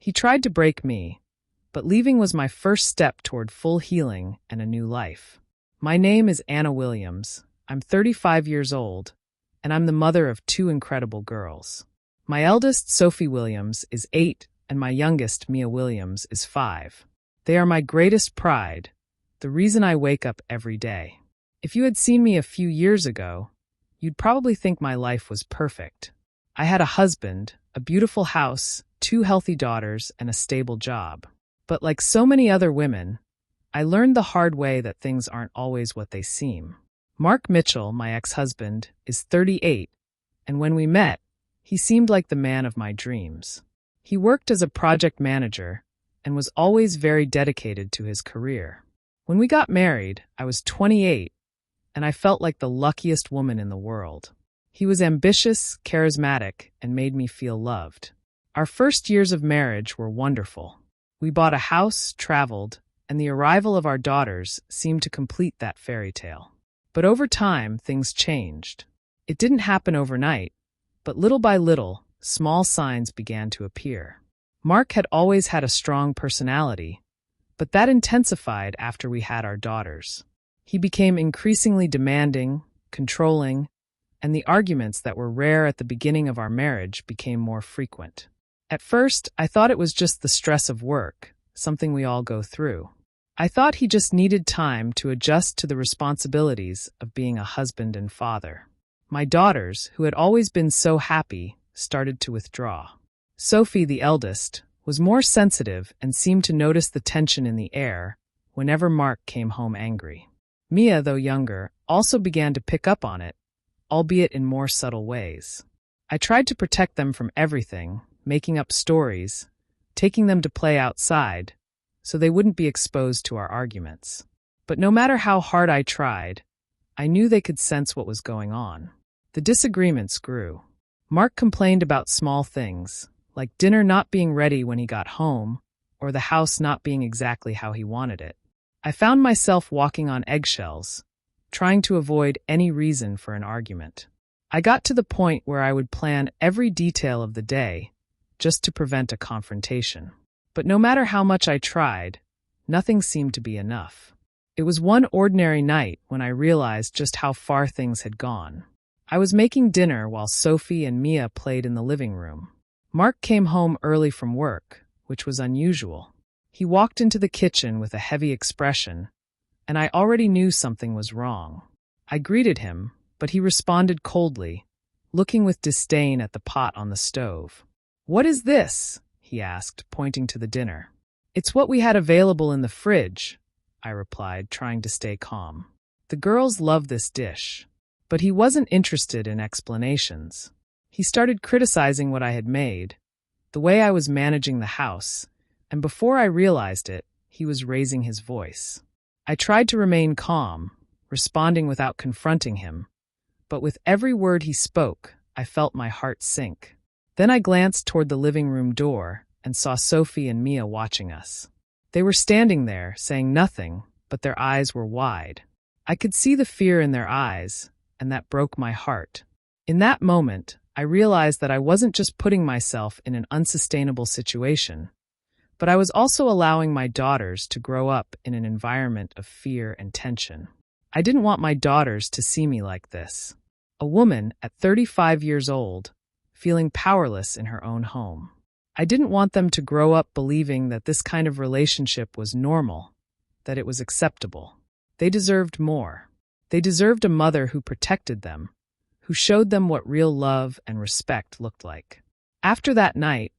He tried to break me, but leaving was my first step toward full healing and a new life. My name is Anna Williams. I'm 35 years old, and I'm the mother of two incredible girls. My eldest, Sophie Williams, is 8, and my youngest, Mia Williams, is 5. They are my greatest pride, the reason I wake up every day. If you had seen me a few years ago, you'd probably think my life was perfect. I had a husband, a beautiful house, 2 healthy daughters, and a stable job. But like so many other women, I learned the hard way that things aren't always what they seem. Mark Mitchell, my ex-husband, is 38, and when we met, he seemed like the man of my dreams. He worked as a project manager and was always very dedicated to his career. When we got married, I was 28, and I felt like the luckiest woman in the world. He was ambitious, charismatic, and made me feel loved. Our first years of marriage were wonderful. We bought a house, traveled, and the arrival of our daughters seemed to complete that fairy tale. But over time, things changed. It didn't happen overnight, but little by little, small signs began to appear. Mark had always had a strong personality, but that intensified after we had our daughters. He became increasingly demanding, controlling, and the arguments that were rare at the beginning of our marriage became more frequent. At first, I thought it was just the stress of work, something we all go through. I thought he just needed time to adjust to the responsibilities of being a husband and father. My daughters, who had always been so happy, started to withdraw. Sophie, the eldest, was more sensitive and seemed to notice the tension in the air whenever Mark came home angry. Mia, though younger, also began to pick up on it, albeit in more subtle ways. I tried to protect them from everything, making up stories, taking them to play outside, so they wouldn't be exposed to our arguments. But no matter how hard I tried, I knew they could sense what was going on. The disagreements grew. Mark complained about small things, like dinner not being ready when he got home, or the house not being exactly how he wanted it. I found myself walking on eggshells, trying to avoid any reason for an argument. I got to the point where I would plan every detail of the day, just to prevent a confrontation. But no matter how much I tried, nothing seemed to be enough. It was one ordinary night when I realized just how far things had gone. I was making dinner while Sophie and Mia played in the living room. Mark came home early from work, which was unusual. He walked into the kitchen with a heavy expression, and I already knew something was wrong. I greeted him, but he responded coldly, looking with disdain at the pot on the stove. "What is this?" he asked, pointing to the dinner. "It's what we had available in the fridge," I replied, trying to stay calm. "The girls love this dish." But he wasn't interested in explanations. He started criticizing what I had made, the way I was managing the house, and before I realized it, he was raising his voice. I tried to remain calm, responding without confronting him, but with every word he spoke, I felt my heart sink. Then I glanced toward the living room door and saw Sophie and Mia watching us. They were standing there, saying nothing, but their eyes were wide. I could see the fear in their eyes, and that broke my heart. In that moment, I realized that I wasn't just putting myself in an unsustainable situation, but I was also allowing my daughters to grow up in an environment of fear and tension. I didn't want my daughters to see me like this. A woman at 35 years old, feeling powerless in her own home. I didn't want them to grow up believing that this kind of relationship was normal, that it was acceptable. They deserved more. They deserved a mother who protected them, who showed them what real love and respect looked like. After that night,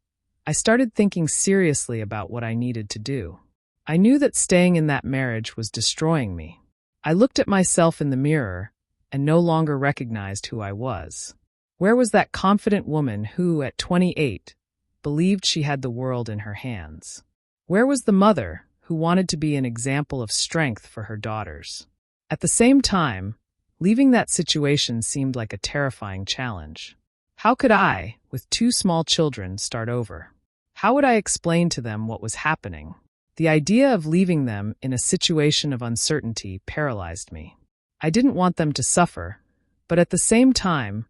I started thinking seriously about what I needed to do. I knew that staying in that marriage was destroying me. I looked at myself in the mirror and no longer recognized who I was. Where was that confident woman who, at 28, believed she had the world in her hands? Where was the mother who wanted to be an example of strength for her daughters? At the same time, leaving that situation seemed like a terrifying challenge. How could I, with 2 small children, start over? How would I explain to them what was happening? The idea of leaving them in a situation of uncertainty paralyzed me. I didn't want them to suffer, but at the same time,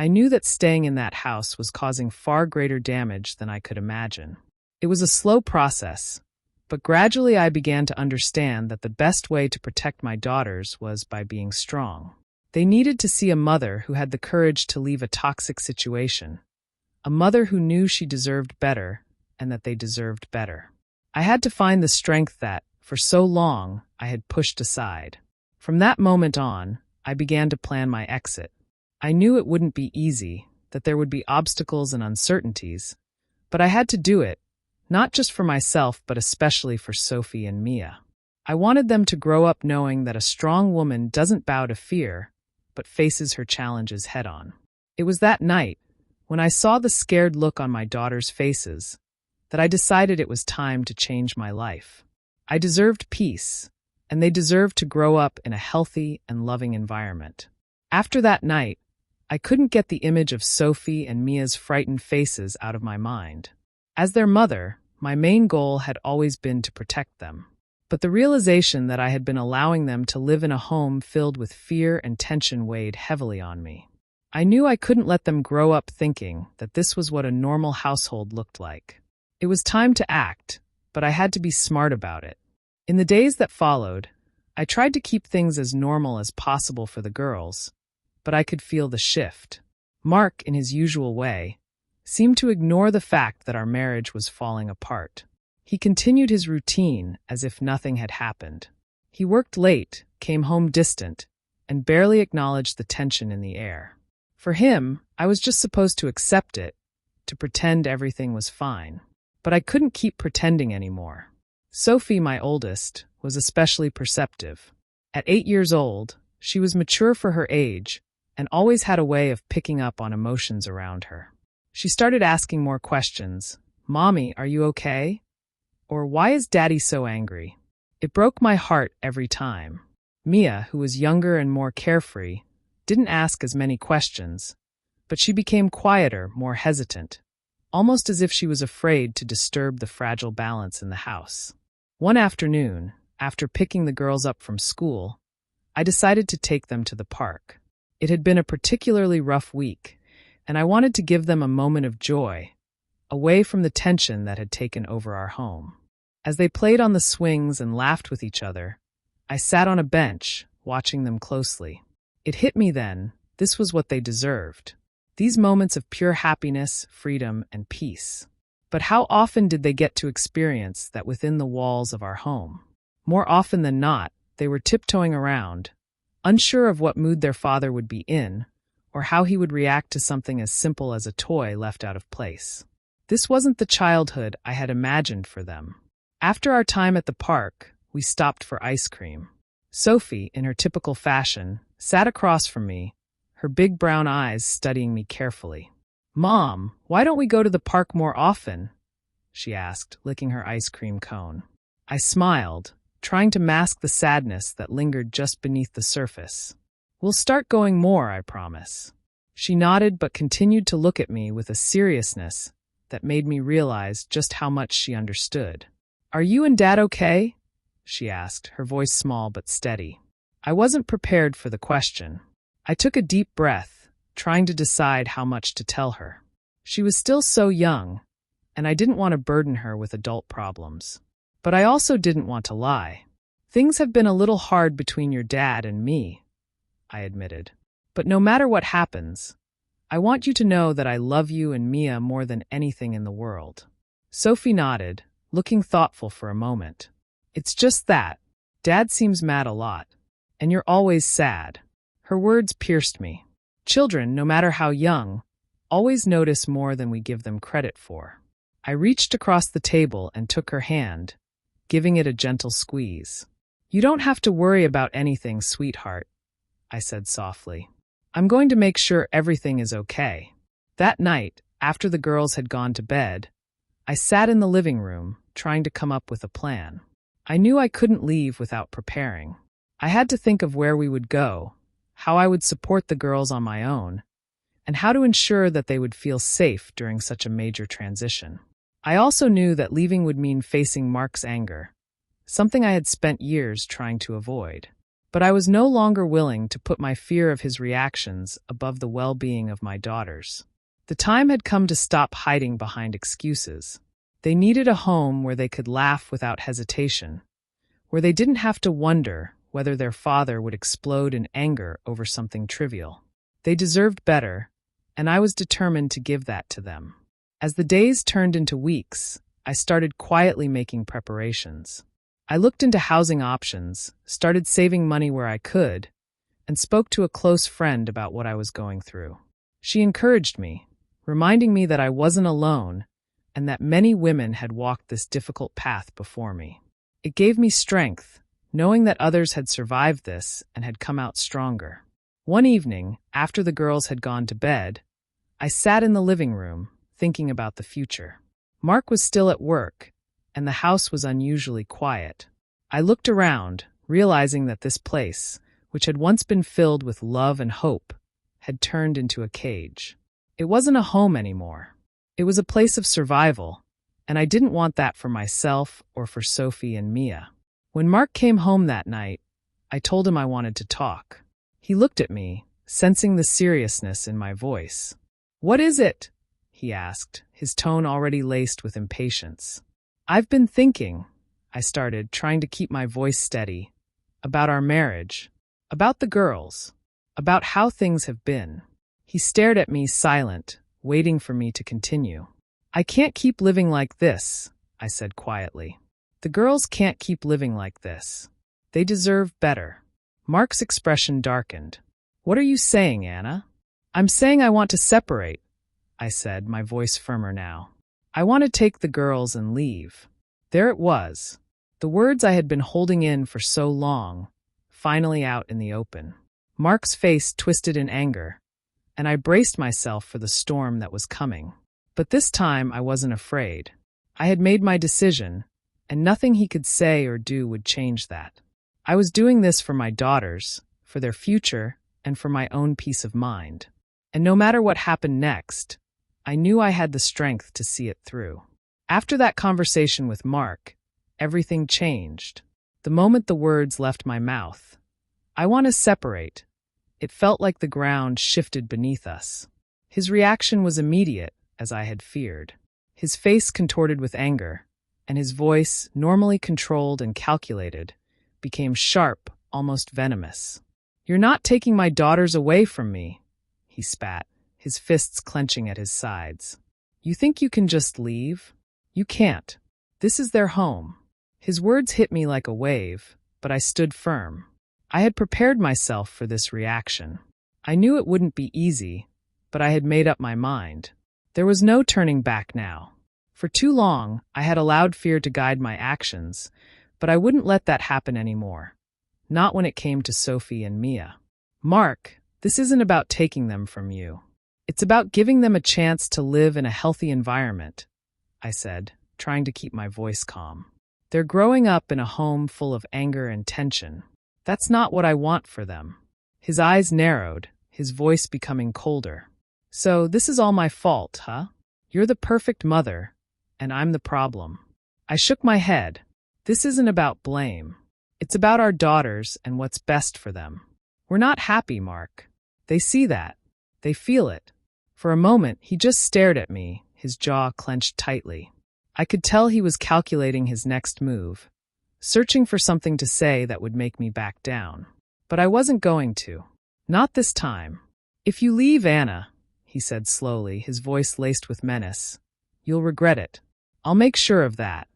I knew that staying in that house was causing far greater damage than I could imagine. It was a slow process, but gradually I began to understand that the best way to protect my daughters was by being strong. They needed to see a mother who had the courage to leave a toxic situation, a mother who knew she deserved better and that they deserved better. I had to find the strength that, for so long, I had pushed aside. From that moment on, I began to plan my exit. I knew it wouldn't be easy, that there would be obstacles and uncertainties, but I had to do it, not just for myself but especially for Sophie and Mia. I wanted them to grow up knowing that a strong woman doesn't bow to fear, but faces her challenges head-on. It was that night, when I saw the scared look on my daughters' faces, that I decided it was time to change my life. I deserved peace, and they deserved to grow up in a healthy and loving environment. After that night, I couldn't get the image of Sophie and Mia's frightened faces out of my mind. As their mother, my main goal had always been to protect them. But the realization that I had been allowing them to live in a home filled with fear and tension weighed heavily on me. I knew I couldn't let them grow up thinking that this was what a normal household looked like. It was time to act, but I had to be smart about it. In the days that followed, I tried to keep things as normal as possible for the girls, but I could feel the shift. Mark, in his usual way, seemed to ignore the fact that our marriage was falling apart. He continued his routine as if nothing had happened. He worked late, came home distant, and barely acknowledged the tension in the air. For him, I was just supposed to accept it, to pretend everything was fine. But I couldn't keep pretending anymore. Sophie, my oldest, was especially perceptive. At 8 years old, she was mature for her age and always had a way of picking up on emotions around her. She started asking more questions. "Mommy, are you okay?" Or "Why is Daddy so angry?" It broke my heart every time. Mia, who was younger and more carefree, didn't ask as many questions, but she became quieter, more hesitant, almost as if she was afraid to disturb the fragile balance in the house. One afternoon, after picking the girls up from school, I decided to take them to the park. It had been a particularly rough week, and I wanted to give them a moment of joy, away from the tension that had taken over our home. As they played on the swings and laughed with each other, I sat on a bench, watching them closely. It hit me then, this was what they deserved. These moments of pure happiness, freedom, and peace. But how often did they get to experience that within the walls of our home? More often than not, they were tiptoeing around, unsure of what mood their father would be in, or how he would react to something as simple as a toy left out of place. This wasn't the childhood I had imagined for them. After our time at the park, we stopped for ice cream. Sophie, in her typical fashion, sat across from me, her big brown eyes studying me carefully. "Mom, why don't we go to the park more often?" she asked, licking her ice cream cone. I smiled, trying to mask the sadness that lingered just beneath the surface. "We'll start going more, I promise." She nodded but continued to look at me with a seriousness that made me realize just how much she understood. "Are you and Dad okay?" she asked, her voice small but steady. I wasn't prepared for the question. I took a deep breath, trying to decide how much to tell her. She was still so young, and I didn't want to burden her with adult problems. But I also didn't want to lie. "Things have been a little hard between your dad and me," I admitted. "But no matter what happens, I want you to know that I love you and Mia more than anything in the world." Sophie nodded, looking thoughtful for a moment. "It's just that. Dad seems mad a lot, and you're always sad." Her words pierced me. Children, no matter how young, always notice more than we give them credit for. I reached across the table and took her hand, giving it a gentle squeeze. "You don't have to worry about anything, sweetheart," I said softly. "I'm going to make sure everything is okay." That night, after the girls had gone to bed, I sat in the living room, trying to come up with a plan. I knew I couldn't leave without preparing. I had to think of where we would go, how I would support the girls on my own, and how to ensure that they would feel safe during such a major transition. I also knew that leaving would mean facing Mark's anger, something I had spent years trying to avoid. But I was no longer willing to put my fear of his reactions above the well-being of my daughters. The time had come to stop hiding behind excuses. They needed a home where they could laugh without hesitation, where they didn't have to wonder whether their father would explode in anger over something trivial. They deserved better, and I was determined to give that to them. As the days turned into weeks, I started quietly making preparations. I looked into housing options, started saving money where I could, and spoke to a close friend about what I was going through. She encouraged me, reminding me that I wasn't alone and that many women had walked this difficult path before me. It gave me strength, knowing that others had survived this and had come out stronger. One evening, after the girls had gone to bed, I sat in the living room, thinking about the future. Mark was still at work, and the house was unusually quiet. I looked around, realizing that this place, which had once been filled with love and hope, had turned into a cage. It wasn't a home anymore. It was a place of survival, and I didn't want that for myself or for Sophie and Mia. When Mark came home that night, I told him I wanted to talk. He looked at me, sensing the seriousness in my voice. "What is it?" he asked, his tone already laced with impatience. "I've been thinking," I started, trying to keep my voice steady, "about our marriage, about the girls, about how things have been." He stared at me silent, waiting for me to continue. "I can't keep living like this," I said quietly. "The girls can't keep living like this. They deserve better." Mark's expression darkened. "What are you saying, Anna?" "I'm saying I want to separate," I said, my voice firmer now. "I want to take the girls and leave." There it was, the words I had been holding in for so long, finally out in the open. Mark's face twisted in anger, and I braced myself for the storm that was coming. But this time I wasn't afraid. I had made my decision, and nothing he could say or do would change that. I was doing this for my daughters, for their future, and for my own peace of mind. And no matter what happened next, I knew I had the strength to see it through. After that conversation with Mark, everything changed. The moment the words left my mouth, "I want to separate," it felt like the ground shifted beneath us. His reaction was immediate, as I had feared. His face contorted with anger, and his voice, normally controlled and calculated, became sharp, almost venomous. "You're not taking my daughters away from me," he spat, his fists clenching at his sides. "You think you can just leave? You can't. This is their home." His words hit me like a wave, but I stood firm. I had prepared myself for this reaction. I knew it wouldn't be easy, but I had made up my mind. There was no turning back now. For too long, I had allowed fear to guide my actions, but I wouldn't let that happen anymore. Not when it came to Sophie and Mia. "Mark, this isn't about taking them from you. It's about giving them a chance to live in a healthy environment," I said, trying to keep my voice calm. "They're growing up in a home full of anger and tension. That's not what I want for them." His eyes narrowed, his voice becoming colder. "So this is all my fault, huh? You're the perfect mother, and I'm the problem." I shook my head. "This isn't about blame. It's about our daughters and what's best for them. We're not happy, Mark. They see that. They feel it." For a moment, he just stared at me, his jaw clenched tightly. I could tell he was calculating his next move, searching for something to say that would make me back down. But I wasn't going to. Not this time. "If you leave, Anna," he said slowly, his voice laced with menace, "you'll regret it. I'll make sure of that."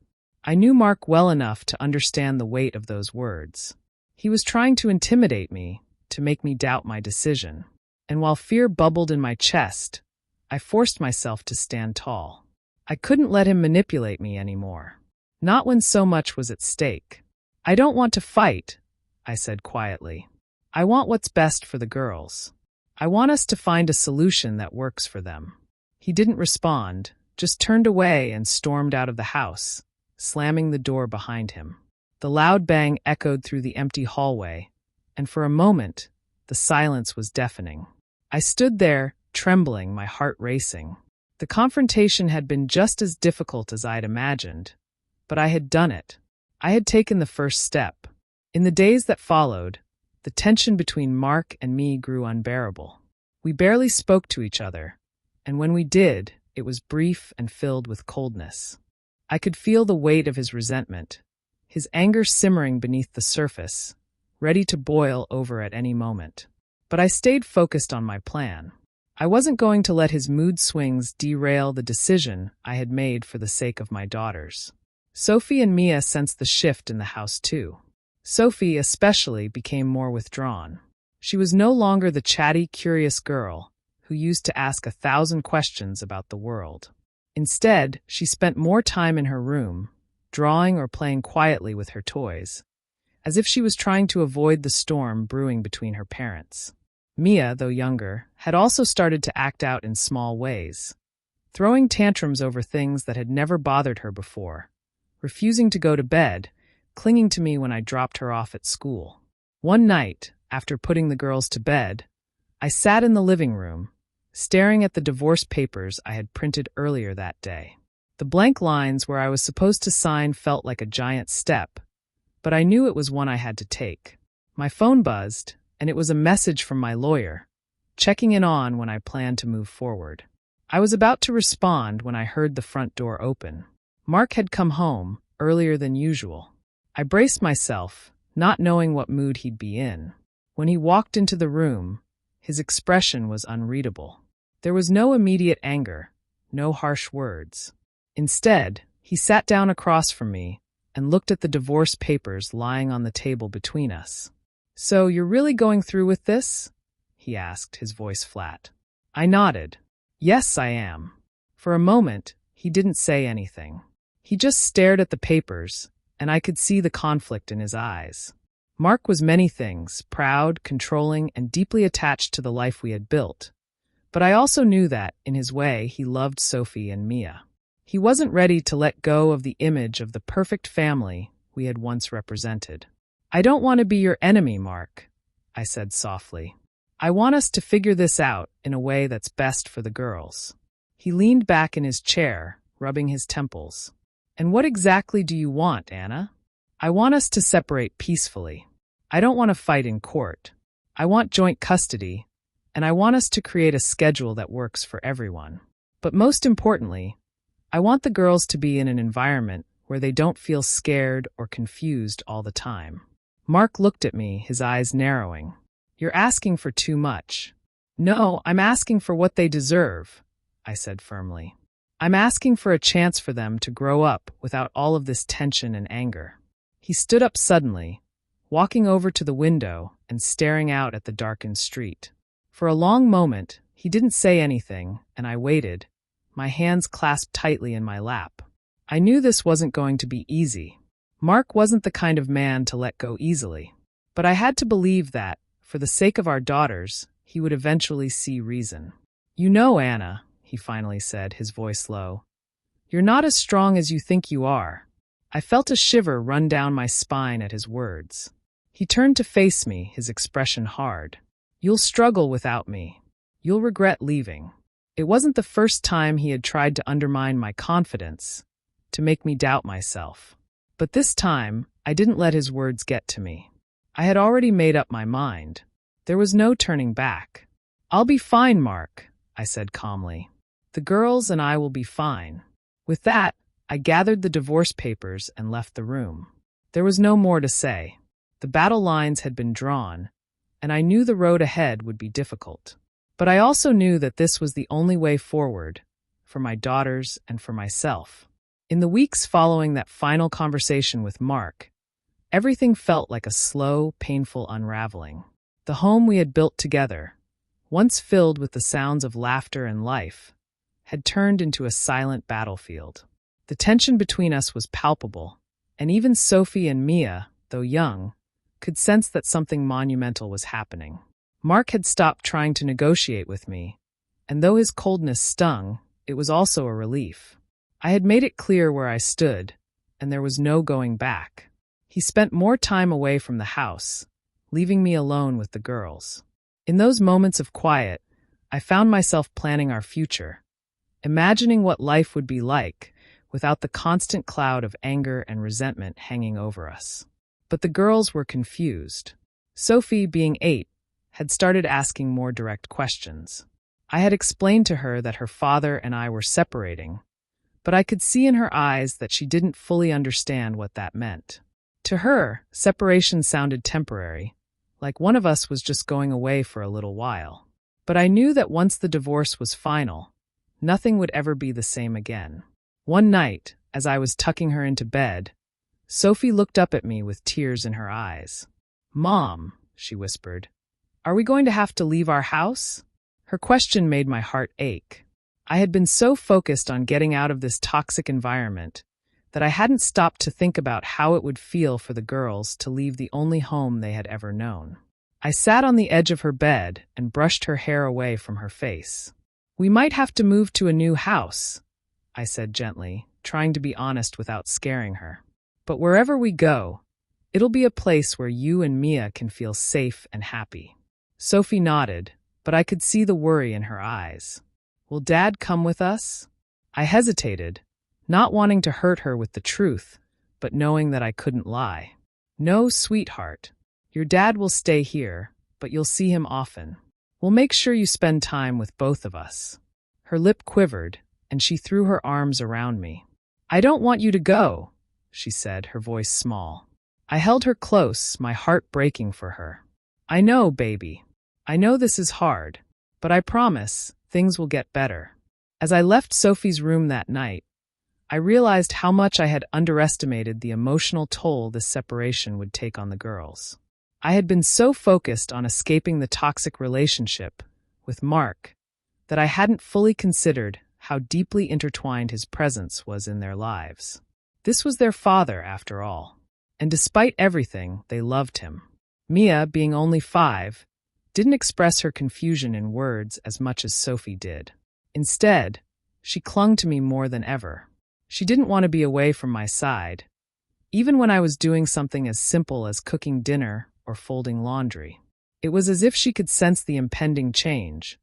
I knew Mark well enough to understand the weight of those words. He was trying to intimidate me, to make me doubt my decision. And while fear bubbled in my chest, I forced myself to stand tall. I couldn't let him manipulate me anymore. Not when so much was at stake. "I don't want to fight," I said quietly. "I want what's best for the girls. I want us to find a solution that works for them." He didn't respond, just turned away and stormed out of the house, slamming the door behind him. The loud bang echoed through the empty hallway, and for a moment, the silence was deafening. I stood there, trembling, my heart racing. The confrontation had been just as difficult as I'd imagined, but I had done it. I had taken the first step. In the days that followed, the tension between Mark and me grew unbearable. We barely spoke to each other, and when we did, it was brief and filled with coldness. I could feel the weight of his resentment, his anger simmering beneath the surface, ready to boil over at any moment. But I stayed focused on my plan. I wasn't going to let his mood swings derail the decision I had made for the sake of my daughters. Sophie and Mia sensed the shift in the house too. Sophie especially became more withdrawn. She was no longer the chatty, curious girl who used to ask 1,000 questions about the world. Instead, she spent more time in her room, drawing or playing quietly with her toys, as if she was trying to avoid the storm brewing between her parents. Mia, though younger, had also started to act out in small ways, throwing tantrums over things that had never bothered her before, refusing to go to bed, clinging to me when I dropped her off at school. One night, after putting the girls to bed, I sat in the living room, staring at the divorce papers I had printed earlier that day. The blank lines where I was supposed to sign felt like a giant step, but I knew it was one I had to take. My phone buzzed, and it was a message from my lawyer, checking in on when I planned to move forward. I was about to respond when I heard the front door open. Mark had come home earlier than usual. I braced myself, not knowing what mood he'd be in. When he walked into the room, his expression was unreadable. There was no immediate anger, no harsh words. Instead, he sat down across from me and looked at the divorce papers lying on the table between us. "So you're really going through with this?" he asked, his voice flat. I nodded. "Yes, I am." For a moment, he didn't say anything. He just stared at the papers, and I could see the conflict in his eyes. Mark was many things, proud, controlling, and deeply attached to the life we had built. But I also knew that, in his way, he loved Sophie and Mia. He wasn't ready to let go of the image of the perfect family we had once represented. "I don't want to be your enemy, Mark," I said softly. "I want us to figure this out in a way that's best for the girls." He leaned back in his chair, rubbing his temples. "And what exactly do you want, Anna?" "I want us to separate peacefully. I don't want to fight in court. I want joint custody, and I want us to create a schedule that works for everyone. But most importantly, I want the girls to be in an environment where they don't feel scared or confused all the time." Mark looked at me, his eyes narrowing. "You're asking for too much." "No, I'm asking for what they deserve," I said firmly. "I'm asking for a chance for them to grow up without all of this tension and anger." He stood up suddenly, walking over to the window and staring out at the darkened street. For a long moment, he didn't say anything, and I waited, my hands clasped tightly in my lap. I knew this wasn't going to be easy. Mark wasn't the kind of man to let go easily. But I had to believe that, for the sake of our daughters, he would eventually see reason. "You know, Anna," he finally said, his voice low, "you're not as strong as you think you are." I felt a shiver run down my spine at his words. He turned to face me, his expression hard. "You'll struggle without me. You'll regret leaving." It wasn't the first time he had tried to undermine my confidence, to make me doubt myself. But this time, I didn't let his words get to me. I had already made up my mind. There was no turning back. "I'll be fine, Mark," I said calmly. "The girls and I will be fine." With that, I gathered the divorce papers and left the room. There was no more to say. The battle lines had been drawn, and I knew the road ahead would be difficult. But I also knew that this was the only way forward, for my daughters and for myself. In the weeks following that final conversation with Mark, everything felt like a slow, painful unraveling. The home we had built together, once filled with the sounds of laughter and life, had turned into a silent battlefield. The tension between us was palpable, and even Sophie and Mia, though young, could sense that something monumental was happening. Mark had stopped trying to negotiate with me, and though his coldness stung, it was also a relief. I had made it clear where I stood, and there was no going back. He spent more time away from the house, leaving me alone with the girls. In those moments of quiet, I found myself planning our future, imagining what life would be like without the constant cloud of anger and resentment hanging over us. But the girls were confused. Sophie, being 8, had started asking more direct questions. I had explained to her that her father and I were separating, but I could see in her eyes that she didn't fully understand what that meant. To her, separation sounded temporary, like one of us was just going away for a little while. But I knew that once the divorce was final, nothing would ever be the same again. One night, as I was tucking her into bed, Sophie looked up at me with tears in her eyes. "Mom," she whispered, "are we going to have to leave our house?" Her question made my heart ache. I had been so focused on getting out of this toxic environment that I hadn't stopped to think about how it would feel for the girls to leave the only home they had ever known. I sat on the edge of her bed and brushed her hair away from her face. "We might have to move to a new house," I said gently, trying to be honest without scaring her. "But wherever we go, it'll be a place where you and Mia can feel safe and happy." Sophie nodded, but I could see the worry in her eyes. "Will Dad come with us?" I hesitated, not wanting to hurt her with the truth, but knowing that I couldn't lie. "No, sweetheart. Your dad will stay here, but you'll see him often. We'll make sure you spend time with both of us." Her lip quivered, and she threw her arms around me. "I don't want you to go," she said, her voice small. I held her close, my heart breaking for her. "I know, baby. I know this is hard, but I promise things will get better." As I left Sophie's room that night, I realized how much I had underestimated the emotional toll this separation would take on the girls. I had been so focused on escaping the toxic relationship with Mark that I hadn't fully considered how deeply intertwined his presence was in their lives. This was their father, after all, and despite everything, they loved him. Mia, being only 5, didn't express her confusion in words as much as Sophie did. Instead, she clung to me more than ever. She didn't want to be away from my side, even when I was doing something as simple as cooking dinner or folding laundry. It was as if she could sense the impending change,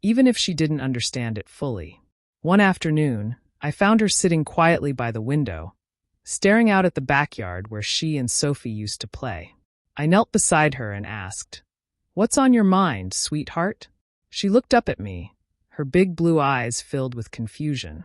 even if she didn't understand it fully. One afternoon, I found her sitting quietly by the window, staring out at the backyard where she and Sophie used to play. I knelt beside her and asked, "What's on your mind, sweetheart?" She looked up at me, her big blue eyes filled with confusion.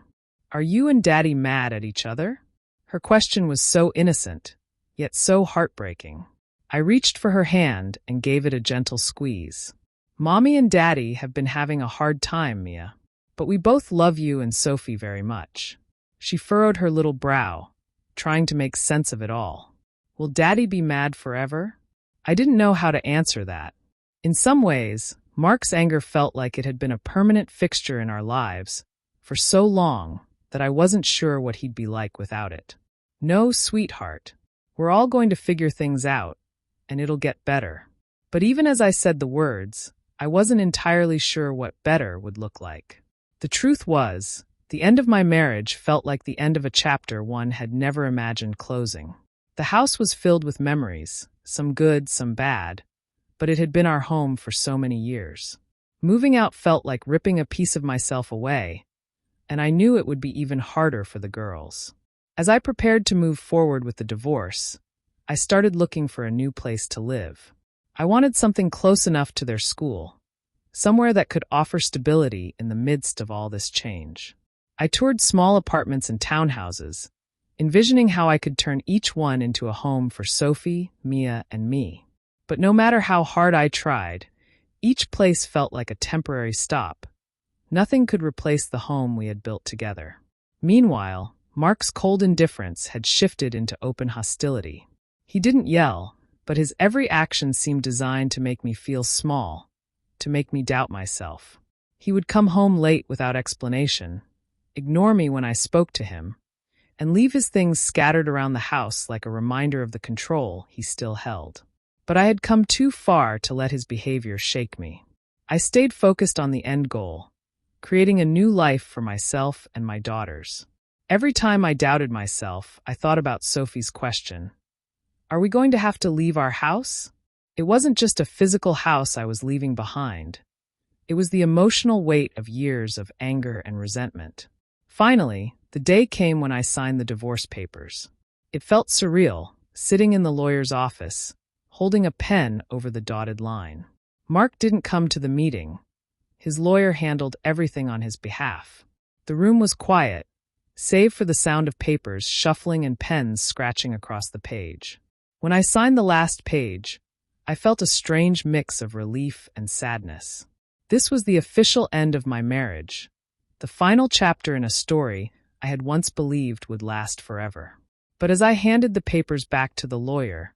"Are you and Daddy mad at each other?" Her question was so innocent, yet so heartbreaking. I reached for her hand and gave it a gentle squeeze. "Mommy and Daddy have been having a hard time, Mia, but we both love you and Sophie very much." She furrowed her little brow, trying to make sense of it all. "Will Daddy be mad forever?" I didn't know how to answer that. In some ways, Mark's anger felt like it had been a permanent fixture in our lives for so long that I wasn't sure what he'd be like without it. "No, sweetheart. We're all going to figure things out, and it'll get better." But even as I said the words, I wasn't entirely sure what better would look like. The truth was, the end of my marriage felt like the end of a chapter one had never imagined closing. The house was filled with memories, some good, some bad, but it had been our home for so many years. Moving out felt like ripping a piece of myself away, and I knew it would be even harder for the girls. As I prepared to move forward with the divorce, I started looking for a new place to live. I wanted something close enough to their school, somewhere that could offer stability in the midst of all this change. I toured small apartments and townhouses, envisioning how I could turn each one into a home for Sophie, Mia, and me. But no matter how hard I tried, each place felt like a temporary stop. Nothing could replace the home we had built together. Meanwhile, Mark's cold indifference had shifted into open hostility. He didn't yell, but his every action seemed designed to make me feel small, to make me doubt myself. He would come home late without explanation, ignore me when I spoke to him, and leave his things scattered around the house like a reminder of the control he still held. But I had come too far to let his behavior shake me. I stayed focused on the end goal, creating a new life for myself and my daughters. Every time I doubted myself, I thought about Sophie's question. Are we going to have to leave our house? It wasn't just a physical house I was leaving behind. It was the emotional weight of years of anger and resentment. Finally, the day came when I signed the divorce papers. It felt surreal, sitting in the lawyer's office, holding a pen over the dotted line. Mark didn't come to the meeting. His lawyer handled everything on his behalf. The room was quiet, save for the sound of papers shuffling and pens scratching across the page. When I signed the last page, I felt a strange mix of relief and sadness. This was the official end of my marriage, the final chapter in a story I had once believed would last forever. But as I handed the papers back to the lawyer,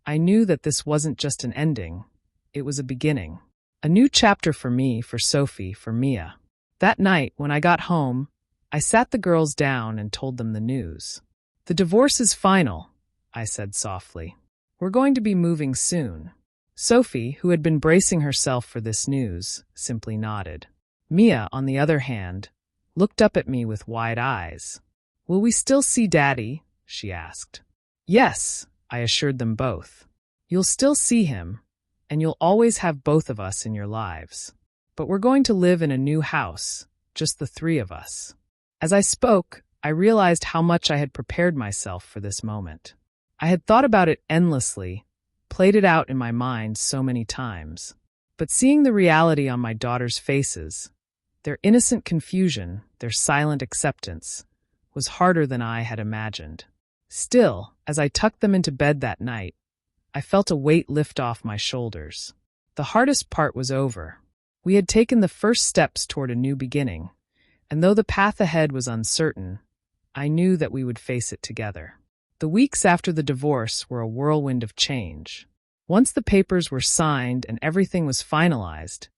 I knew that this wasn't just an ending, it was a beginning. A new chapter for me, for Sophie, for Mia. That night, when I got home, I sat the girls down and told them the news. "The divorce is final," I said softly. "We're going to be moving soon." Sophie, who had been bracing herself for this news, simply nodded. Mia, on the other hand, looked up at me with wide eyes. "Will we still see Daddy?" she asked. "Yes," I assured them both. "You'll still see him, and you'll always have both of us in your lives. But we're going to live in a new house, just the three of us." As I spoke, I realized how much I had prepared myself for this moment. I had thought about it endlessly, played it out in my mind so many times. But seeing the reality on my daughters' faces, their innocent confusion, their silent acceptance, was harder than I had imagined. Still, as I tucked them into bed that night, I felt a weight lift off my shoulders. The hardest part was over. We had taken the first steps toward a new beginning, and though the path ahead was uncertain, I knew that we would face it together. The weeks after the divorce were a whirlwind of change. Once the papers were signed and everything was finalized,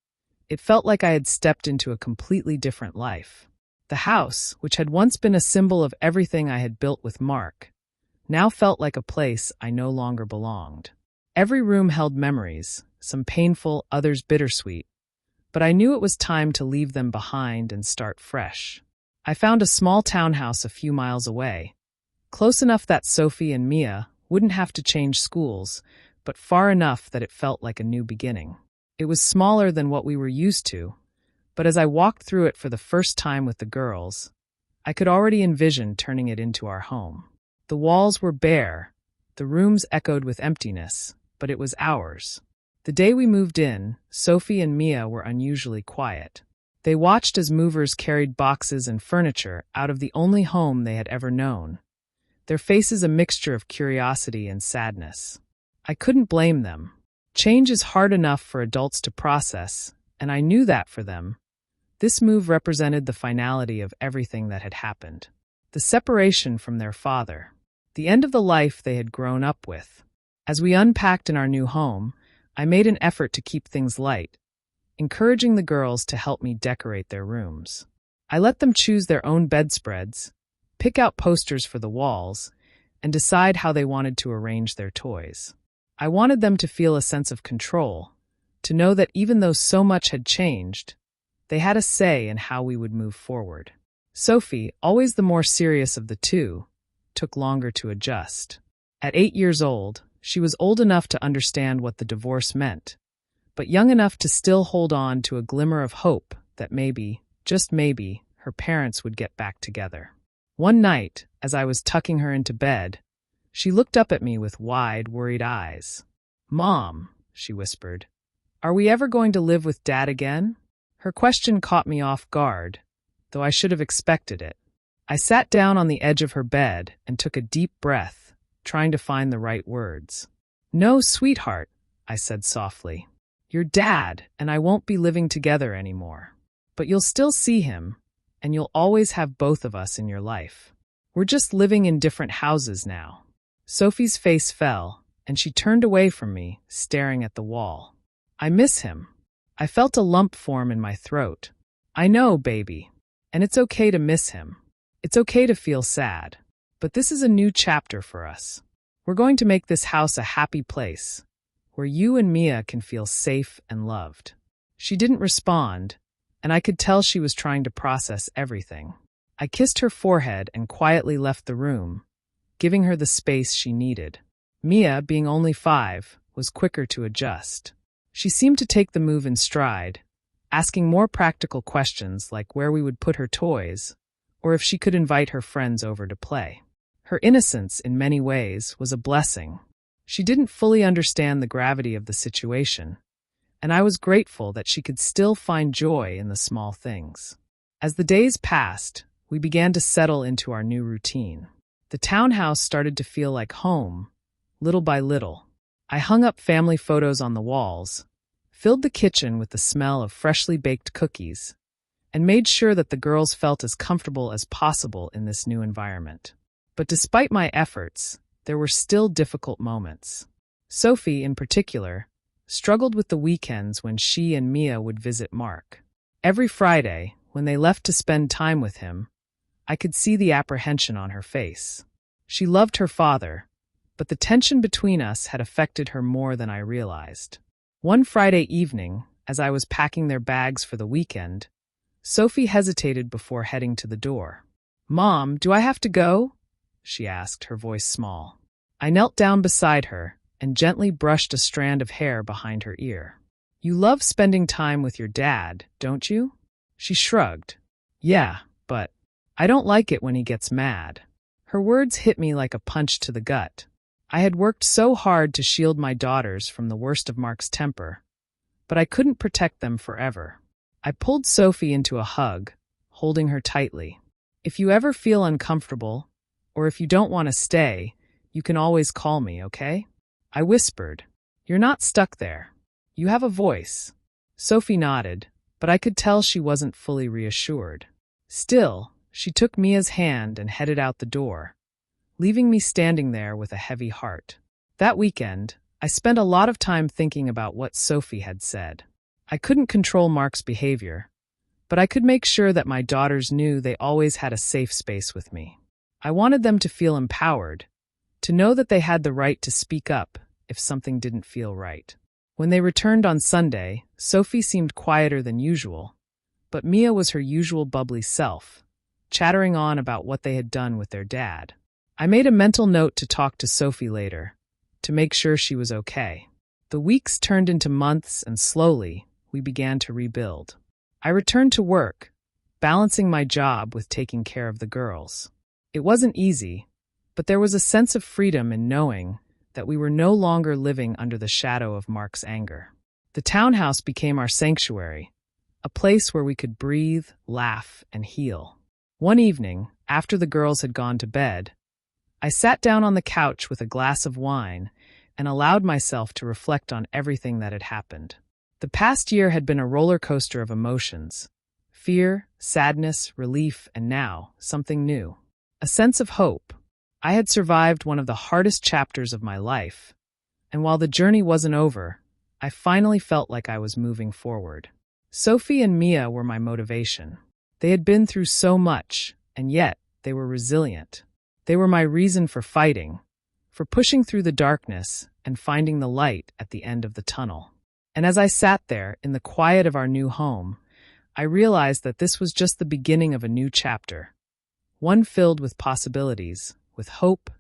it felt like I had stepped into a completely different life. The house, which had once been a symbol of everything I had built with Mark, now felt like a place I no longer belonged. Every room held memories, some painful, others bittersweet, but I knew it was time to leave them behind and start fresh. I found a small townhouse a few miles away, close enough that Sophie and Mia wouldn't have to change schools, but far enough that it felt like a new beginning. It was smaller than what we were used to, but as I walked through it for the first time with the girls, I could already envision turning it into our home. The walls were bare, the rooms echoed with emptiness, but it was ours. The day we moved in, Sophie and Mia were unusually quiet. They watched as movers carried boxes and furniture out of the only home they had ever known, their faces a mixture of curiosity and sadness. I couldn't blame them. Change is hard enough for adults to process, and I knew that for them. This move represented the finality of everything that had happened. The separation from their father. The end of the life they had grown up with. As we unpacked in our new home, I made an effort to keep things light, encouraging the girls to help me decorate their rooms. I let them choose their own bedspreads, pick out posters for the walls, and decide how they wanted to arrange their toys. I wanted them to feel a sense of control, to know that even though so much had changed, they had a say in how we would move forward. Sophie, always the more serious of the two, took longer to adjust. At 8 years old, she was old enough to understand what the divorce meant, but young enough to still hold on to a glimmer of hope that maybe, just maybe, her parents would get back together. One night, as I was tucking her into bed, she looked up at me with wide, worried eyes. "Mom," she whispered, "are we ever going to live with Dad again?" Her question caught me off guard, though I should have expected it. I sat down on the edge of her bed and took a deep breath, trying to find the right words. "No, sweetheart," I said softly. "You're Dad, and I won't be living together anymore. But you'll still see him, and you'll always have both of us in your life. We're just living in different houses now." Sophie's face fell, and she turned away from me, staring at the wall. "I miss him." I felt a lump form in my throat. "I know, baby. And it's okay to miss him. It's okay to feel sad. But this is a new chapter for us. We're going to make this house a happy place, where you and Mia can feel safe and loved." She didn't respond, and I could tell she was trying to process everything. I kissed her forehead and quietly left the room, giving her the space she needed. Mia, being only 5, was quicker to adjust. She seemed to take the move in stride, asking more practical questions like where we would put her toys, or if she could invite her friends over to play. Her innocence, in many ways, was a blessing. She didn't fully understand the gravity of the situation, and I was grateful that she could still find joy in the small things. As the days passed, we began to settle into our new routine. The townhouse started to feel like home, little by little. I hung up family photos on the walls, filled the kitchen with the smell of freshly baked cookies, and made sure that the girls felt as comfortable as possible in this new environment. But despite my efforts, there were still difficult moments. Sophie, in particular, struggled with the weekends when she and Mia would visit Mark. Every Friday, when they left to spend time with him, I could see the apprehension on her face. She loved her father, but the tension between us had affected her more than I realized. One Friday evening, as I was packing their bags for the weekend, Sophie hesitated before heading to the door. "Mom, do I have to go?" she asked, her voice small. I knelt down beside her and gently brushed a strand of hair behind her ear. "You love spending time with your dad, don't you?" She shrugged. "Yeah, but I don't like it when he gets mad." Her words hit me like a punch to the gut. I had worked so hard to shield my daughters from the worst of Mark's temper, but I couldn't protect them forever. I pulled Sophie into a hug, holding her tightly. "If you ever feel uncomfortable, or if you don't want to stay, you can always call me, okay?" I whispered. "You're not stuck there. You have a voice." Sophie nodded, but I could tell she wasn't fully reassured. Still, she took Mia's hand and headed out the door, leaving me standing there with a heavy heart. That weekend, I spent a lot of time thinking about what Sophie had said. I couldn't control Mark's behavior, but I could make sure that my daughters knew they always had a safe space with me. I wanted them to feel empowered, to know that they had the right to speak up if something didn't feel right. When they returned on Sunday, Sophie seemed quieter than usual, but Mia was her usual bubbly self, chattering on about what they had done with their dad. I made a mental note to talk to Sophie later, to make sure she was okay. The weeks turned into months, and slowly, we began to rebuild. I returned to work, balancing my job with taking care of the girls. It wasn't easy, but there was a sense of freedom in knowing that we were no longer living under the shadow of Mark's anger. The townhouse became our sanctuary, a place where we could breathe, laugh, and heal. One evening, after the girls had gone to bed, I sat down on the couch with a glass of wine and allowed myself to reflect on everything that had happened. The past year had been a roller coaster of emotions: fear, sadness, relief, and now, something new. A sense of hope. I had survived one of the hardest chapters of my life, and while the journey wasn't over, I finally felt like I was moving forward. Sophie and Mia were my motivation. They had been through so much, and yet they were resilient. They were my reason for fighting, for pushing through the darkness and finding the light at the end of the tunnel. And as I sat there in the quiet of our new home, I realized that this was just the beginning of a new chapter, one filled with possibilities, with hope,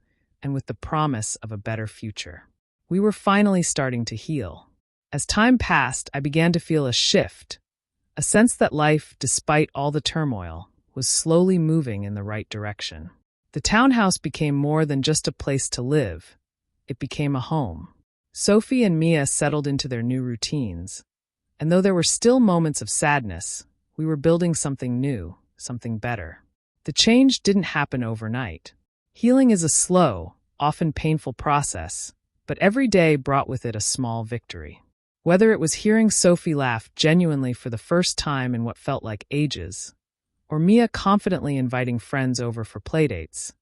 and with the promise of a better future. We were finally starting to heal. As time passed, I began to feel a shift, a sense that life, despite all the turmoil, was slowly moving in the right direction. The townhouse became more than just a place to live. It became a home. Sophie and Mia settled into their new routines, and though there were still moments of sadness, we were building something new, something better. The change didn't happen overnight. Healing is a slow, often painful process, but every day brought with it a small victory. Whether it was hearing Sophie laugh genuinely for the first time in what felt like ages, or Mia confidently inviting friends over for playdates,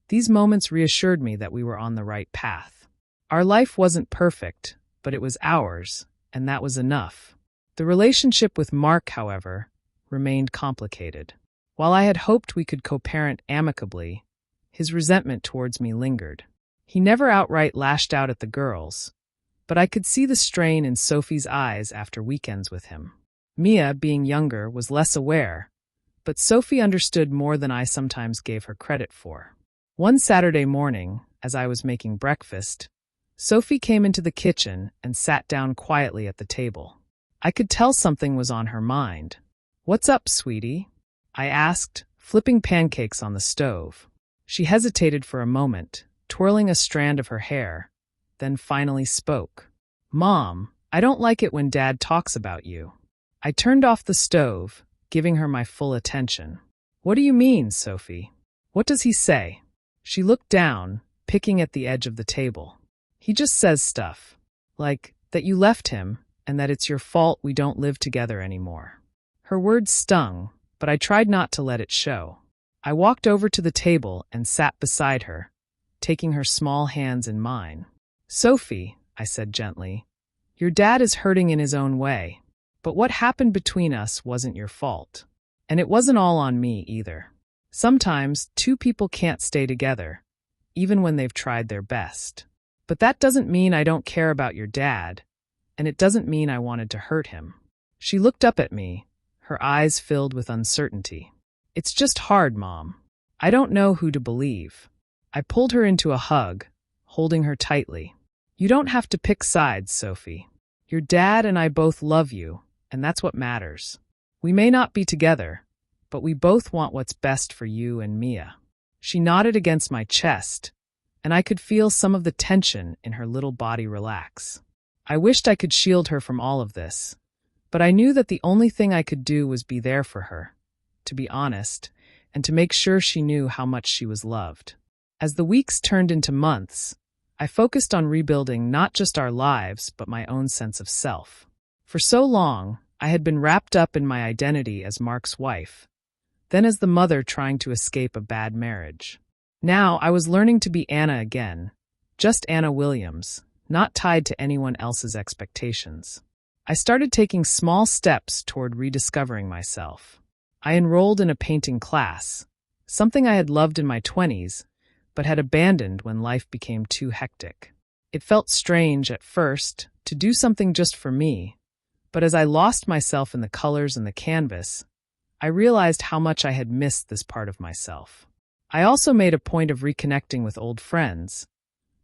these moments reassured me that we were on the right path. Our life wasn't perfect, but it was ours, and that was enough. The relationship with Mark, however, remained complicated. While I had hoped we could co-parent amicably, his resentment towards me lingered. He never outright lashed out at the girls, but I could see the strain in Sophie's eyes after weekends with him. Mia, being younger, was less aware, but Sophie understood more than I sometimes gave her credit for. One Saturday morning, as I was making breakfast, Sophie came into the kitchen and sat down quietly at the table. I could tell something was on her mind. "What's up, sweetie?" I asked, flipping pancakes on the stove. She hesitated for a moment, twirling a strand of her hair, then finally spoke. "Mom, I don't like it when Dad talks about you." I turned off the stove, giving her my full attention. What do you mean, Sophie? What does he say? She looked down, picking at the edge of the table. He just says stuff. Like, that you left him, and that it's your fault we don't live together anymore. Her words stung, but I tried not to let it show. I walked over to the table and sat beside her, taking her small hands in mine. Sophie, I said gently, your dad is hurting in his own way, but what happened between us wasn't your fault. And it wasn't all on me either. Sometimes two people can't stay together, even when they've tried their best. But that doesn't mean I don't care about your dad, and it doesn't mean I wanted to hurt him. She looked up at me, her eyes filled with uncertainty. It's just hard, Mom. I don't know who to believe. I pulled her into a hug, holding her tightly. You don't have to pick sides, Sophie. Your dad and I both love you, and that's what matters. We may not be together, but we both want what's best for you and Mia. She nodded against my chest, and I could feel some of the tension in her little body relax. I wished I could shield her from all of this, but I knew that the only thing I could do was be there for her, to be honest, and to make sure she knew how much she was loved. As the weeks turned into months, I focused on rebuilding not just our lives, but my own sense of self. For so long, I had been wrapped up in my identity as Mark's wife, then as the mother trying to escape a bad marriage. Now I was learning to be Anna again, just Anna Williams, not tied to anyone else's expectations. I started taking small steps toward rediscovering myself. I enrolled in a painting class, something I had loved in my 20s, but had abandoned when life became too hectic. It felt strange at first to do something just for me, but as I lost myself in the colors and the canvas, I realized how much I had missed this part of myself. I also made a point of reconnecting with old friends,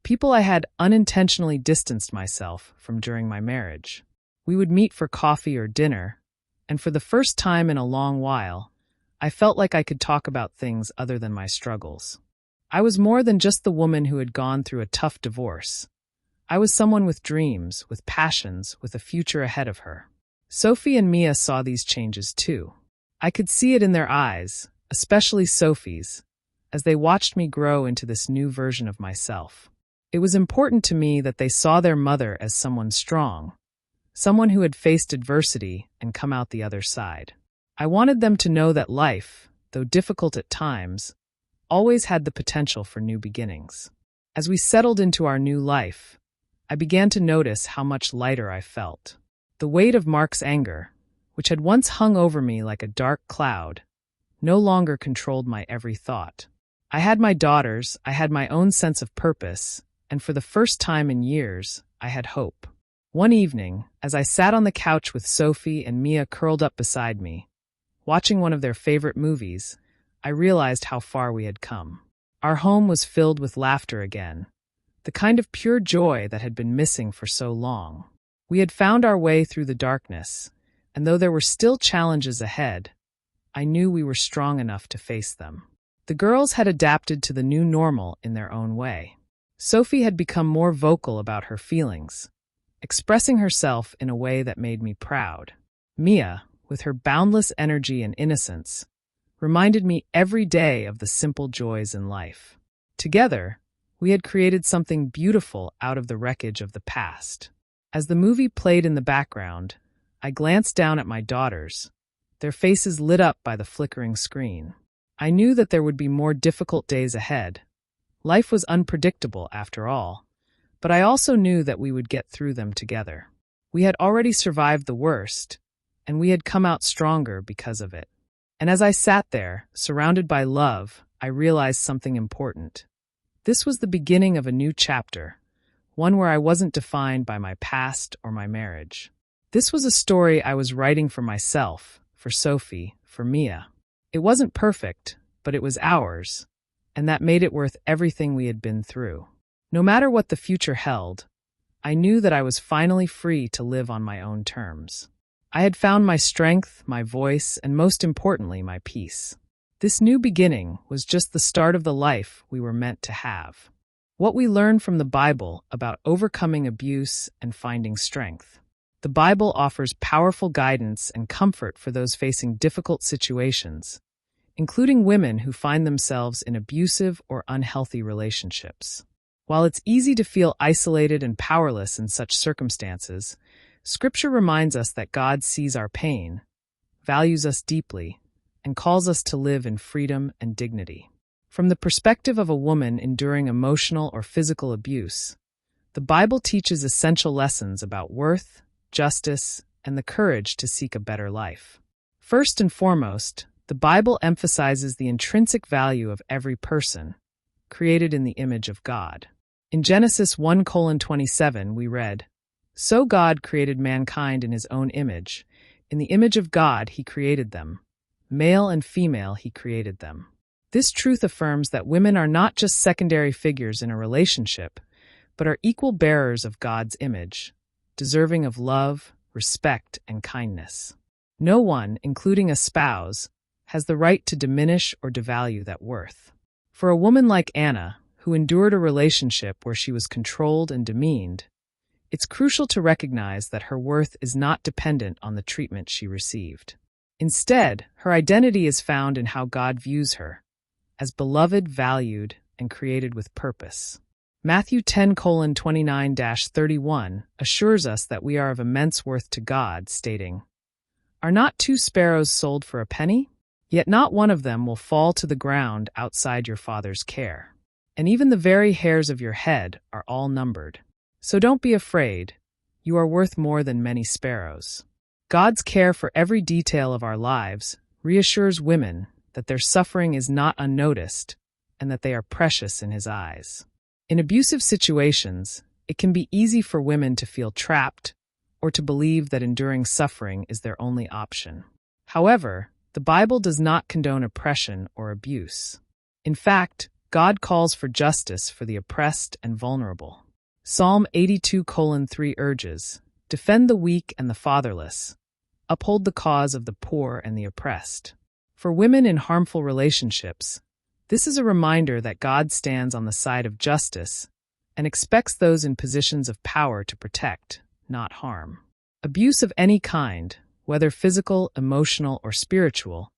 people I had unintentionally distanced myself from during my marriage. We would meet for coffee or dinner, and for the first time in a long while, I felt like I could talk about things other than my struggles. I was more than just the woman who had gone through a tough divorce. I was someone with dreams, with passions, with a future ahead of her. Sophie and Mia saw these changes too. I could see it in their eyes, especially Sophie's, as they watched me grow into this new version of myself. It was important to me that they saw their mother as someone strong, someone who had faced adversity and come out the other side. I wanted them to know that life, though difficult at times, always had the potential for new beginnings. As we settled into our new life, I began to notice how much lighter I felt. The weight of Mark's anger, which had once hung over me like a dark cloud, no longer controlled my every thought. I had my daughters, I had my own sense of purpose, and for the first time in years, I had hope. One evening, as I sat on the couch with Sophie and Mia curled up beside me, watching one of their favorite movies, I realized how far we had come. Our home was filled with laughter again, the kind of pure joy that had been missing for so long. We had found our way through the darkness, and though there were still challenges ahead, I knew we were strong enough to face them. The girls had adapted to the new normal in their own way. Sophie had become more vocal about her feelings, expressing herself in a way that made me proud. Mia, with her boundless energy and innocence, reminded me every day of the simple joys in life. Together, we had created something beautiful out of the wreckage of the past. As the movie played in the background, I glanced down at my daughters, their faces lit up by the flickering screen. I knew that there would be more difficult days ahead. Life was unpredictable, after all, but I also knew that we would get through them together. We had already survived the worst, and we had come out stronger because of it. And as I sat there, surrounded by love, I realized something important. This was the beginning of a new chapter, one where I wasn't defined by my past or my marriage. This was a story I was writing for myself, for Sophie, for Mia. It wasn't perfect, but it was ours, and that made it worth everything we had been through. No matter what the future held, I knew that I was finally free to live on my own terms. I had found my strength, my voice, and most importantly, my peace. This new beginning was just the start of the life we were meant to have. What we learn from the Bible about overcoming abuse and finding strength. The Bible offers powerful guidance and comfort for those facing difficult situations, including women who find themselves in abusive or unhealthy relationships. While it's easy to feel isolated and powerless in such circumstances, Scripture reminds us that God sees our pain, values us deeply, and calls us to live in freedom and dignity. From the perspective of a woman enduring emotional or physical abuse, the Bible teaches essential lessons about worth, justice, and the courage to seek a better life. First and foremost, the Bible emphasizes the intrinsic value of every person, created in the image of God. In Genesis 1:27, we read, "So God created mankind in his own image. In the image of God he created them. Male and female he created them." This truth affirms that women are not just secondary figures in a relationship, but are equal bearers of God's image, deserving of love, respect, and kindness. No one, including a spouse, has the right to diminish or devalue that worth. For a woman like Anna, who endured a relationship where she was controlled and demeaned, it's crucial to recognize that her worth is not dependent on the treatment she received. Instead, her identity is found in how God views her, as beloved, valued, and created with purpose. Matthew 10:29-31 assures us that we are of immense worth to God, stating, "Are not 2 sparrows sold for a penny? Yet not one of them will fall to the ground outside your Father's care. And even the very hairs of your head are all numbered. So don't be afraid. You are worth more than many sparrows." God's care for every detail of our lives reassures women that their suffering is not unnoticed and that they are precious in His eyes. In abusive situations, it can be easy for women to feel trapped or to believe that enduring suffering is their only option. However, the Bible does not condone oppression or abuse. In fact, God calls for justice for the oppressed and vulnerable. Psalm 82:3 urges, "Defend the weak and the fatherless. Uphold the cause of the poor and the oppressed." For women in harmful relationships, this is a reminder that God stands on the side of justice and expects those in positions of power to protect, not harm. Abuse of any kind, whether physical, emotional, or spiritual,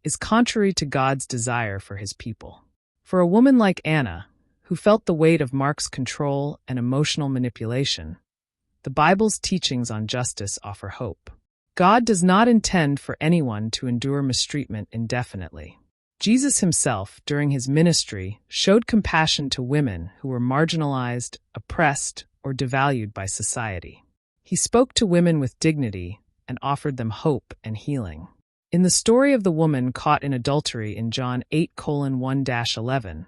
is contrary to God's desire for His people. For a woman like Anna, who felt the weight of Mark's control and emotional manipulation, the Bible's teachings on justice offer hope. God does not intend for anyone to endure mistreatment indefinitely. Jesus himself, during his ministry, showed compassion to women who were marginalized, oppressed, or devalued by society. He spoke to women with dignity and offered them hope and healing. In the story of the woman caught in adultery in John 8:1-11,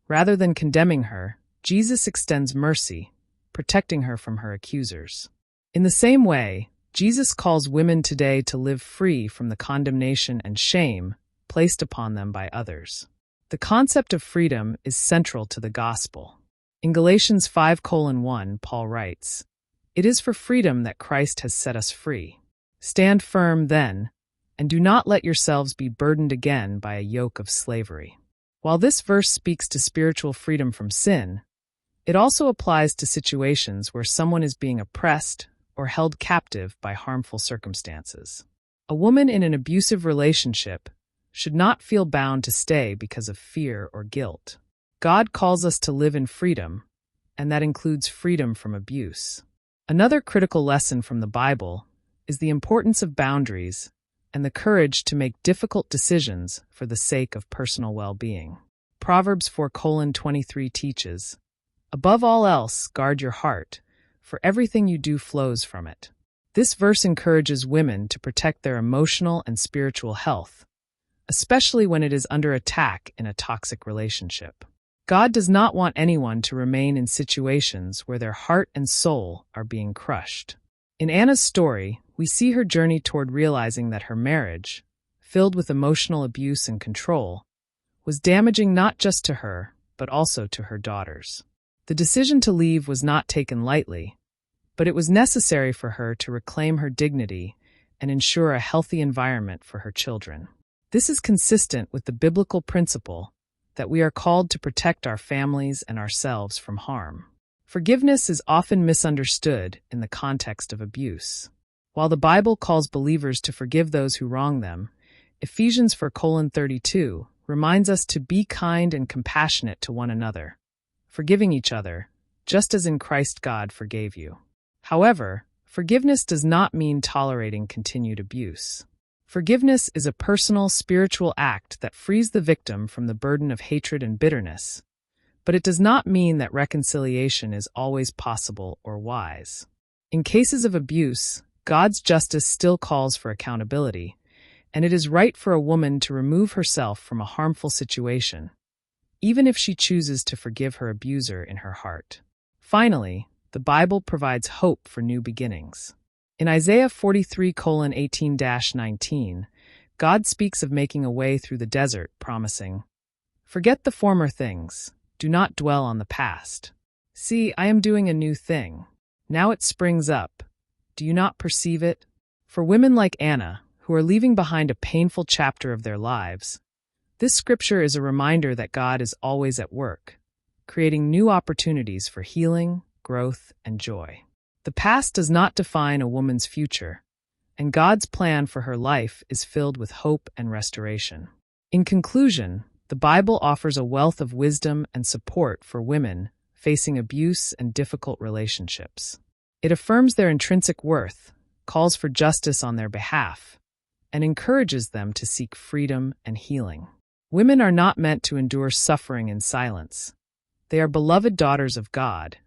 rather than condemning her, Jesus extends mercy, protecting her from her accusers. In the same way, Jesus calls women today to live free from the condemnation and shame placed upon them by others. The concept of freedom is central to the gospel. In Galatians 5:1, Paul writes, "It is for freedom that Christ has set us free. Stand firm, then, and do not let yourselves be burdened again by a yoke of slavery." While this verse speaks to spiritual freedom from sin, it also applies to situations where someone is being oppressed or held captive by harmful circumstances. A woman in an abusive relationship should not feel bound to stay because of fear or guilt. God calls us to live in freedom, and that includes freedom from abuse. Another critical lesson from the Bible is the importance of boundaries and the courage to make difficult decisions for the sake of personal well-being. Proverbs 4:23 teaches, "Above all else, guard your heart, for everything you do flows from it." This verse encourages women to protect their emotional and spiritual health, especially when it is under attack in a toxic relationship. God does not want anyone to remain in situations where their heart and soul are being crushed. In Anna's story, we see her journey toward realizing that her marriage, filled with emotional abuse and control, was damaging not just to her, but also to her daughters. The decision to leave was not taken lightly, but it was necessary for her to reclaim her dignity and ensure a healthy environment for her children. This is consistent with the biblical principle that we are called to protect our families and ourselves from harm. Forgiveness is often misunderstood in the context of abuse. While the Bible calls believers to forgive those who wrong them, Ephesians 4:32 reminds us to be kind and compassionate to one another, forgiving each other, just as in Christ God forgave you. However, forgiveness does not mean tolerating continued abuse. Forgiveness is a personal, spiritual act that frees the victim from the burden of hatred and bitterness, but it does not mean that reconciliation is always possible or wise. In cases of abuse, God's justice still calls for accountability, and it is right for a woman to remove herself from a harmful situation, even if she chooses to forgive her abuser in her heart. Finally, the Bible provides hope for new beginnings. In Isaiah 43:18-19, God speaks of making a way through the desert, promising, "Forget the former things, do not dwell on the past. See, I am doing a new thing. Now it springs up. Do you not perceive it?" For women like Anna, who are leaving behind a painful chapter of their lives, this scripture is a reminder that God is always at work, creating new opportunities for healing, growth, and joy. The past does not define a woman's future, and God's plan for her life is filled with hope and restoration. In conclusion, the Bible offers a wealth of wisdom and support for women facing abuse and difficult relationships. It affirms their intrinsic worth, calls for justice on their behalf, and encourages them to seek freedom and healing. Women are not meant to endure suffering in silence. They are beloved daughters of God,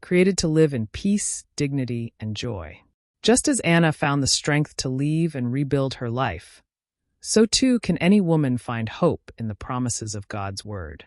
created to live in peace, dignity, and joy. Just as Anna found the strength to leave and rebuild her life, so too can any woman find hope in the promises of God's Word.